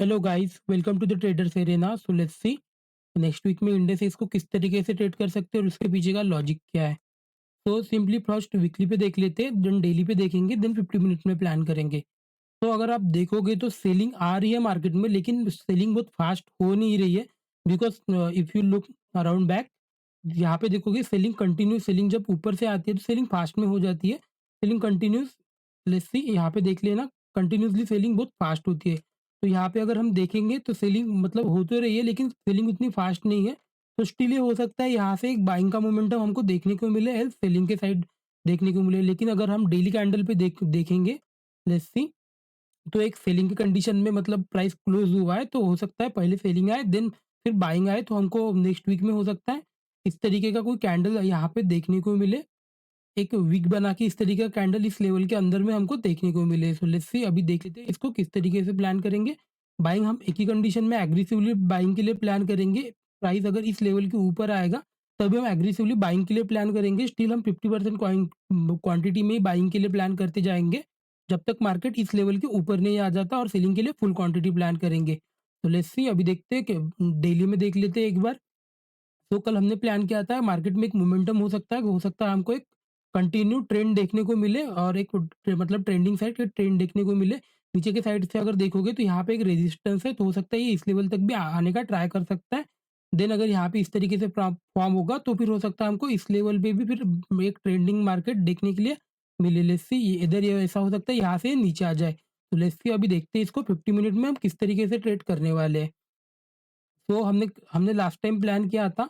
Hello guys, welcome to the traders arena. So let's see next week में index को किस तरीके से ट्रेड कर सकते हैं और उसके पीछे का लॉजिक क्या है। तो सिंपली फर्स्ट वीकली पे देख लेते हैं, देन डेली पे देखेंगे, देन 50 मिनट में प्लान करेंगे। तो अगर आप देखोगे तो सेलिंग आ रही है मार्केट में, लेकिन सेलिंग बहुत फास्ट हो नहीं रही है। Because if you look around back, यहाँ पे देखोगे सेलिंग कंटिन्यू, सेलिंग जब ऊपर से आती है तो सेलिंग फास्ट में हो जाती है। सेलिंग कंटिन्यूस, लेट्स सी यहाँ पे देख लेना, कंटिन्यूसली सेलिंग बहुत फास्ट होती है। तो यहाँ पे अगर हम देखेंगे तो सेलिंग मतलब हो तो रही है, लेकिन सेलिंग उतनी फास्ट नहीं है। तो स्टिल ये हो सकता है यहाँ से एक बाइंग का मोमेंटम हमको देखने को मिले, एल्स सेलिंग के साइड देखने को मिले। लेकिन अगर हम डेली कैंडल पे देखेंगे, लेट्स सी, तो एक सेलिंग की कंडीशन में मतलब प्राइस क्लोज हुआ है, तो हो सकता है पहले सेलिंग आए, देन फिर बाइंग आए। तो हमको नेक्स्ट वीक में हो सकता है इस तरीके का कोई कैंडल यहाँ पे देखने को मिले। एक विक बना के इस तरीके का कैंडल इस लेवल के अंदर में हमको देखने को मिले। सो लेट्स सी, अभी देख लेते हैं इसको किस तरीके से प्लान करेंगे। बाइंग हम एक ही कंडीशन में एग्रेसिवली बाइंग के लिए प्लान करेंगे। प्राइस अगर इस लेवल के ऊपर आएगा तभी हम एग्रेसिवली बाइंग के लिए प्लान करेंगे। स्टिल हम 50% क्वांटिटी में ही बाइंग के लिए प्लान करते जाएंगे जब तक मार्केट इस लेवल के ऊपर नहीं आ जाता, और सेलिंग के लिए फुल क्वांटिटी प्लान करेंगे। तो लेट्स सी, अभी देखते हैं कि डेली में देख लेते हैं एक बार। तो कल हमने प्लान किया था मार्केट में एक मोमेंटम हो सकता है हमको एक कंटिन्यू ट्रेंड देखने को मिले, और एक मतलब ट्रेंडिंग साइड का ट्रेंड देखने को मिले। नीचे के साइड से अगर देखोगे तो यहाँ पे एक रेजिस्टेंस है, तो हो सकता है ये इस लेवल तक भी आने का ट्राई कर सकता है। देन अगर यहाँ पे इस तरीके से फॉर्म होगा तो फिर हो सकता है हमको इस लेवल पे भी फिर एक ट्रेंडिंग मार्केट देखने के लिए मिले। लेट्स सी, ये इधर ये ऐसा हो सकता है यहाँ से नीचे आ जाए। तो लेट्स सी, अभी देखते हैं इसको 50 मिनट में हम किस तरीके से ट्रेड करने वाले हैं। तो हमने हमने लास्ट टाइम प्लान किया था,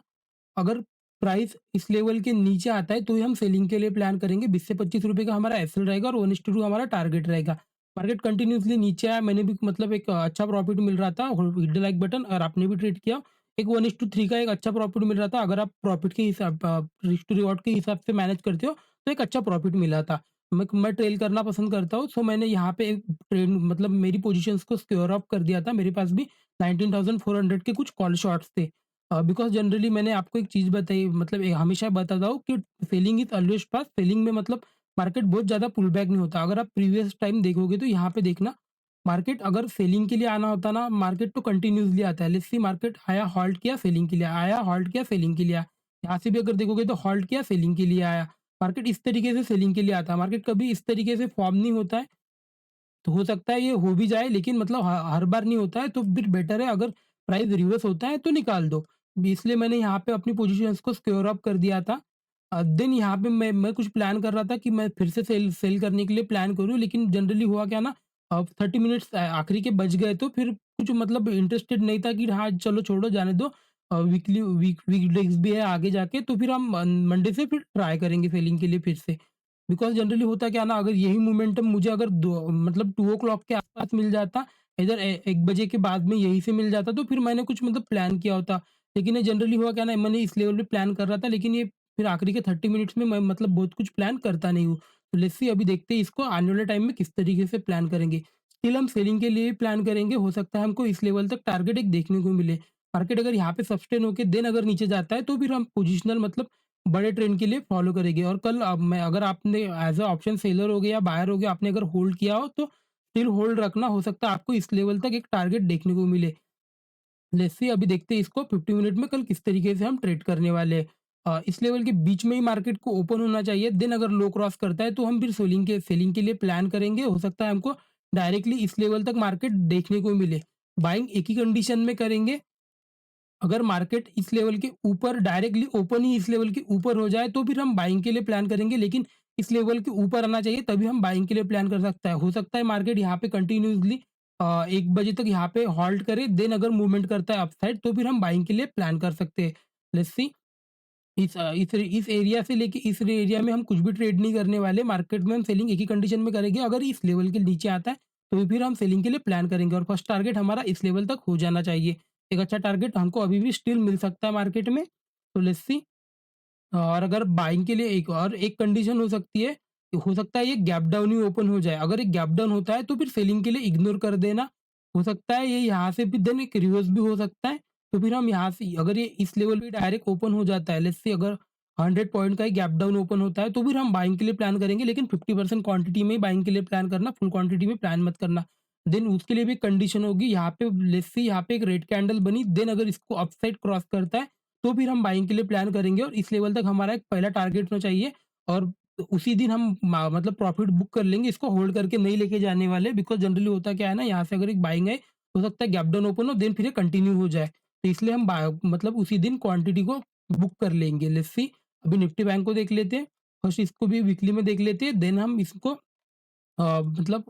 अगर प्राइस इस लेवल के नीचे आता है तो ही हम सेलिंग के लिए प्लान करेंगे। 20 से 25 रुपए का हमारा एसएल रहेगा और 1:2 हमारा टारगेट रहेगा। मार्केट कंटिन्यूअसली नीचे आया, मैंने भी मतलब एक अच्छा प्रॉफिट मिल रहा था, हिट द लाइक बटन, और आपने भी ट्रेड किया। एक 1:3 का एक अच्छा प्रॉफिट मिल रहा था। अगर आप प्रॉफिट के हिसाब रिस्क टू रिवॉर्ड के हिसाब से मैनेज करते हो तो एक अच्छा प्रॉफिट मिला था। मैं ट्रेल करना पसंद करता हूँ, सो मैंने यहाँ पे एक ट्रेड मतलब मेरी पोजीशंस को सिक्योर ऑफ कर दिया था। मेरे पास भी 19,400 के कुछ कॉल शॉट्स थे। बिकॉज़ जनरली मैंने आपको एक चीज़ बताई, मतलब हमेशा बताता हूँ कि selling is always fast. Selling में मतलब मार्केट बहुत ज़्यादा पुल बैक नहीं होता। अगर आप प्रीवियस टाइम देखोगे तो यहाँ पे देखना, मार्केट अगर सेलिंग के लिए आना होता ना, मार्केट तो कंटिन्यूअसली आता है। लेट्स सी, मार्केट आया, हॉल्ट किया, सेलिंग के लिए आया, हॉल्ट किया, सेलिंग के लिए आया। यहाँ से भी अगर देखोगे तो हॉल्ट किया, सेलिंग के लिए आया। मार्केट इस तरीके से सेलिंग के लिए आता है। मार्केट कभी इस तरीके से फॉर्म नहीं होता है। तो हो सकता है ये हो भी जाए, लेकिन मतलब हर बार नहीं होता है, तो फिर बेटर है अगर प्राइस रिवर्स होता है तो निकाल दो। इसलिए मैंने यहाँ पे अपनी पोजीशंस को सिक्योर अप कर दिया था। देन यहाँ पे मैं कुछ प्लान कर रहा था कि मैं फिर से सेल सेल करने के लिए प्लान करूँ, लेकिन जनरली हुआ क्या ना, अब 30 मिनट्स आखिरी के बज गए तो फिर कुछ मतलब इंटरेस्टेड नहीं था कि हाँ, चलो छोड़ो जाने दो। वीकडेज़ भी है आगे जाके, तो फिर हम मंडे से फिर ट्राई करेंगे सेलिंग के लिए फिर से। बिकॉज़ जनरली होता क्या है ना, अगर यही मोमेंटम मुझे अगर दो मतलब 2 ओ क्लॉक के आस-पास मिल जाता, इधर 1 बजे के बाद में यहीं से मिल जाता, तो फिर मैंने कुछ मतलब प्लान किया होता। लेकिन ये जनरली हुआ क्या ना, मैंने इस लेवल पे प्लान कर रहा था, लेकिन ये फिर आखिरी के 30 मिनट्स में मैं मतलब बहुत कुछ प्लान करता नहीं हूँ। तो लेट्स सी, अभी देखते हैं इसको आने वाले टाइम में किस तरीके से प्लान करेंगे। स्टिल हम सेलिंग के लिए ही प्लान करेंगे, हो सकता है हमको इस लेवल तक टारगेट एक देखने को मिले। मार्केट अगर यहाँ पे सस्टेन होके देन अगर नीचे जाता है तो फिर हम पोजिशनल मतलब बड़े ट्रेंड के लिए फॉलो करेंगे। और कल अब मैं अगर आपने एज़ अ ऑप्शन सेलर हो गए या बायर हो गए, आपने अगर होल्ड किया हो तो स्टिल होल्ड रखना, हो सकता है आपको इस लेवल तक एक टारगेट देखने को मिले। लेट्स सी, अभी देखते हैं इसको 50 मिनट में कल किस तरीके से हम ट्रेड करने वाले हैं। इस लेवल के बीच में ही मार्केट को ओपन होना चाहिए। देन अगर लो क्रॉस करता है तो हम फिर सेलिंग के लिए प्लान करेंगे। हो सकता है हमको डायरेक्टली इस लेवल तक मार्केट देखने को मिले। बाइंग एक ही कंडीशन में करेंगे, अगर मार्केट इस लेवल के ऊपर डायरेक्टली ओपन ही इस लेवल के ऊपर हो जाए तो फिर हम बाइंग के लिए प्लान करेंगे, लेकिन इस लेवल के ऊपर आना चाहिए तभी हम बाइंग के लिए प्लान कर सकता है। हो सकता है मार्केट यहाँ पे कंटिन्यूअसली 1 बजे तक यहाँ पे होल्ड करे, देन अगर मूवमेंट करता है अपसाइड तो फिर हम बाइंग के लिए प्लान कर सकते हैं। लेट्स सी, इस एरिया से लेके इस एरिया में हम कुछ भी ट्रेड नहीं करने वाले। मार्केट में हम सेलिंग एक ही कंडीशन में करेंगे, अगर इस लेवल के नीचे आता है तो फिर हम सेलिंग के लिए प्लान करेंगे, और फर्स्ट टारगेट हमारा इस लेवल तक हो जाना चाहिए। एक अच्छा टारगेट हमको अभी भी स्टिल मिल सकता है मार्केट में। तो लेट्स सी, और अगर बाइंग के लिए एक और एक कंडीशन हो सकती है, हो सकता है ये गैप डाउन ही ओपन हो जाए। अगर एक गैप डाउन होता है तो फिर सेलिंग के लिए इग्नोर कर देना। हो सकता है ये यहाँ से भी देन एक रिवर्स भी हो सकता है। तो फिर हम यहाँ से अगर ये इस लेवल पे डायरेक्ट ओपन हो जाता है, लेट्स से अगर 100 पॉइंट का ही गैप डाउन ओपन होता है तो फिर हम बाइंग के लिए प्लान करेंगे, लेकिन 50% क्वांटिटी में ही बाइंग के लिए प्लान करना, फुल क्वांटिटी में प्लान मत करना। देन उसके लिए भी कंडीशन होगी, यहाँ पे लेट्स सी यहाँ पे एक रेड कैंडल बनी, देन अगर इसको अपसाइड क्रॉस करता है, तो फिर हम बाइंग के लिए प्लान करेंगे और इस लेवल तक हमारा एक पहला टारगेट होना चाहिए और उसी दिन हम मतलब प्रॉफिट बुक कर लेंगे, इसको होल्ड करके नहीं लेके जाने वाले, बिकॉज़ जनरली होता क्या है ना, यहाँ से अगर एक बाइंग है, हो सकता है गैप डाउन ओपन हो, देन फिर ये कंटिन्यू हो जाए। तो इसलिए हम मतलब उसी दिन क्वांटिटी को बुक कर लेंगे। लेट्स सी अभी निफ्टी बैंक को देख लेते हैं। फर्स्ट इसको भी वीकली में देख लेते हैं, देन हम इसको मतलब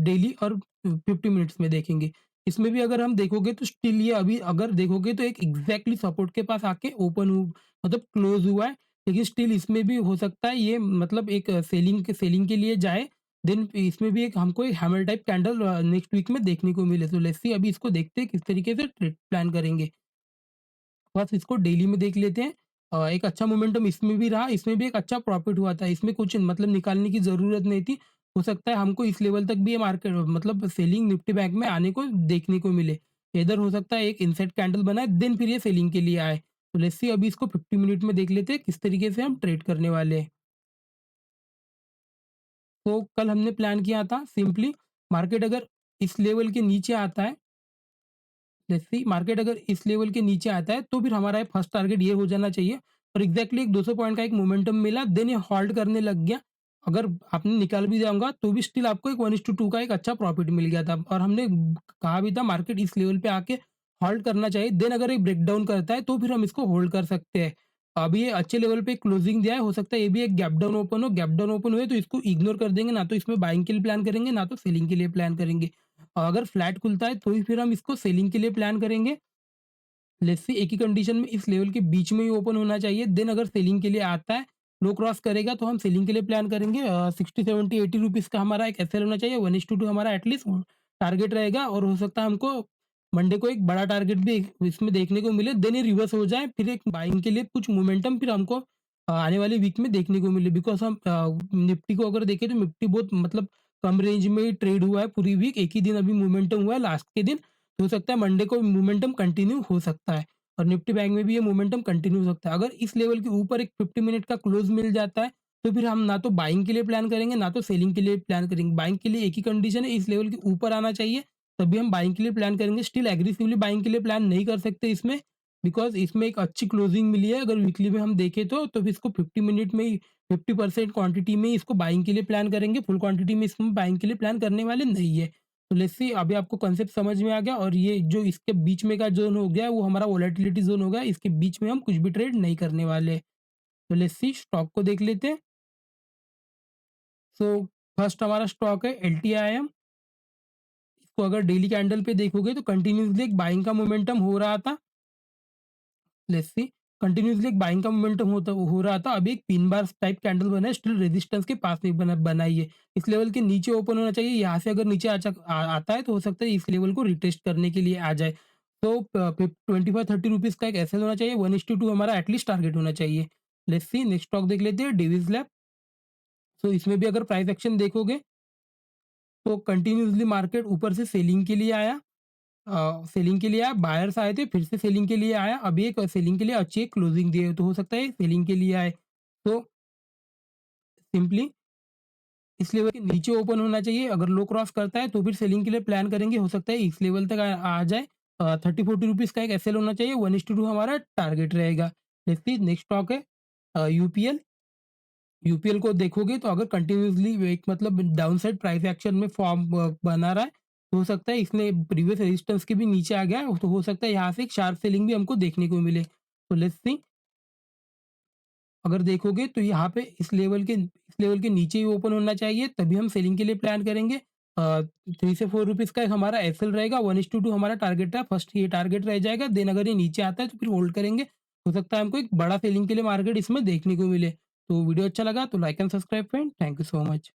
डेली और 50 मिनट्स में देखेंगे। इसमें भी अगर हम देखोगे तो स्टिल ये अभी अगर देखोगे तो एक एग्ज़ैक्टली सपोर्ट के पास आके ओपन मतलब क्लोज़ हुआ है। लेकिन स्टिल इसमें भी हो सकता है ये मतलब एक सेलिंग के लिए जाए। देन इसमें भी एक हमको एक hammer type candle next week में देखने को मिले। तो लेट्स सी अभी इसको देखते हैं किस तरीके से ट्रेड प्लान करेंगे। बस इसको डेली में देख लेते हैं। एक अच्छा मोमेंटम इसमें भी रहा, इसमें भी एक अच्छा प्रॉफ़िट हुआ था। इसमें कुछ मतलब निकालने की ज़रूरत नहीं थी। हो सकता है हमको इस लेवल तक भी ये मार्केट मतलब सेलिंग निफ्टी बैंक में आने को देखने को मिले। इधर हो सकता है एक इनसाइड कैंडल बनाए देन फिर ये सेलिंग के लिए आए। तो लेट्स सी अभी इसको 50 मिनट में देख लेते हैं किस तरीके से हम ट्रेड करने वाले हैं। तो कल हमने प्लान किया था सिंपली मार्केट अगर इस लेवल के नीचे आता है, जैसे ही मार्केट अगर इस लेवल के नीचे आता है तो फिर हमारा फर्स्ट टारगेट ये हो जाना चाहिए और एग्जैक्टली एक 200 पॉइंट का एक मोमेंटम मिला देन ये हॉल्ट करने लग गया। अगर आपने निकाल भी जाऊंगा तो भी स्टिल आपको एक 1:2 का एक अच्छा प्रॉफिट मिल गया था और हमने कहा भी था मार्केट इस लेवल पे आके हॉल्ट करना चाहिए, देन अगर एक ब्रेकडाउन करता है तो फिर हम इसको होल्ड कर सकते हैं। अभी ये अच्छे लेवल पे क्लोजिंग दिया है, हो सकता है ये भी एक गैप डाउन ओपन हुए तो इसको इग्नोर कर देंगे, ना तो इसमें बाइंग के लिए प्लान करेंगे ना तो सेलिंग के लिए प्लान करेंगे। अगर फ्लैट खुलता है तो ही फिर हम इसको सेलिंग के लिए प्लान करेंगे। लेट्स सी एक ही कंडीशन में इस लेवल के बीच में ही ओपन होना चाहिए, देन अगर सेलिंग के लिए आता है, लो क्रॉस करेगा तो हम सेलिंग के लिए प्लान करेंगे। 60 70 80 रुपीज़ का हमारा एक एसएल होना चाहिए, 1:2 हमारा एटलीस्ट टारगेट रहेगा और हो सकता है हमको मंडे को एक बड़ा टारगेट भी इसमें देखने को मिले, देन ये रिवर्स हो जाए, फिर एक बाइंग के लिए कुछ मोमेंटम फिर हमको आने वाले वीक में देखने को मिले। बिकॉज़ हम निफ्टी को अगर देखें तो निफ्टी बहुत मतलब कम रेंज में ही ट्रेड हुआ है पूरी वीक, एक ही दिन अभी मोमेंटम हुआ है लास्ट के दिन। हो सकता है मंडे को मोमेंटम कंटिन्यू हो सकता है और निफ्टी बैंक में भी ये मोमेंटम कंटिन्यू हो सकता है। अगर इस लेवल के ऊपर एक 50 मिनट का क्लोज मिल जाता है, तो फिर हम ना तो बाइंग के लिए प्लान करेंगे, ना तो सेलिंग के लिए प्लान करेंगे। बाइंग के लिए एक ही कंडीशन है, इस लेवल के ऊपर आना चाहिए, तभी हम बाइंग के लिए प्लान करेंगे। स्टिल एग्रेसिवली बाइंग के लिए प्लान नहीं कर सकते इसमें, बिकॉज़ इसमें एक अच्छी क्लोजिंग मिली है। अगर वीकली में हम देखें तो फिर इसको 50 मिनट में ही 50% क्वांटिटी में ही इसको बाइंग के लिए प्लान करेंगे, फुल क्वांटिटी में इसको बाइंग के लिए प्लान करने वाले नहीं है। तो लेट्स सी अभी आपको कांसेप्ट समझ में आ गया और ये जो इसके बीच में का ज़ोन हो गया, वो हमारा वोलेटिलिटी ज़ोन हो गया। इसके बीच में हम कुछ भी ट्रेड नहीं करने वाले। तो लेट्स सी स्टॉक को देख लेते हैं। सो फर्स्ट हमारा स्टॉक है एलटीआईएम। इसको अगर डेली कैंडल पे देखोगे तो कंटिन्यूअसली एक बाइंग का मोमेंटम हो रहा था। लेट्स सी कंटिन्यूअसली एक बाइंग का मोमेंटम हो रहा था। अभी एक पिन बार टाइप कैंडल बना है, स्टिल रेजिस्टेंस के पास में बनाई है। इस लेवल के नीचे ओपन होना चाहिए। यहाँ से अगर नीचे आता है तो हो सकता है इस लेवल को रिटेस्ट करने के लिए आ जाए। तो 25-30 रुपीज़ का एक एसएल होना चाहिए, 1:2 हमारा एटलीस्ट टारगेट होना चाहिए। लेट्स सी नेक्स्ट स्टॉक देख लेते हैं डेविस लैब। सो इसमें भी अगर प्राइस एक्शन देखोगे तो कंटिन्यूअसली मार्केट ऊपर से सेलिंग के लिए आया। सेलिंग के लिए आया, बायर्स आए थे, फिर से सेलिंग के लिए आया, अभी एक सेलिंग के लिए अच्छी एक क्लोजिंग दी है, तो हो सकता है सेलिंग के लिए आए। तो सिंपली इस लेवल के नीचे ओपन होना चाहिए, अगर लो क्रॉस करता है तो फिर सेलिंग के लिए प्लान करेंगे, हो सकता है इस लेवल तक आ जाए। 30-40 रुपीज़ का एक एसएल होना चाहिए, 1:2 हमारा टारगेट रहेगा। नेक्स्ट नेक्स्ट स्टॉक है यूपीएल। यूपीएल को देखोगे तो अगर कंटिन्यूअसली एक मतलब डाउन साइड प्राइस एक्शन में फॉर्म बना रहा है, तो हो सकता है इसने प्रीवियस रेजिस्टेंस के भी नीचे आ गया है, तो हो सकता है यहाँ से एक शार्प सेलिंग भी हमको देखने को मिले। तो लेट्स सी अगर देखोगे तो यहाँ पे इस लेवल के नीचे ही ओपन होना चाहिए, तभी हम सेलिंग के लिए प्लान करेंगे। 3 से 4 रुपीज़ का एक हमारा एसएल रहेगा, 1:2 हमारा टारगेट है, फर्स्ट ये टारगेट रह जाएगा, देन अगर ये नीचे आता है तो फिर होल्ड करेंगे। हो सकता है हमको एक बड़ा सेलिंग के लिए मार्केट इसमें देखने को मिले। तो वीडियो अच्छा लगा तो like and subscribe friend, thank you so much.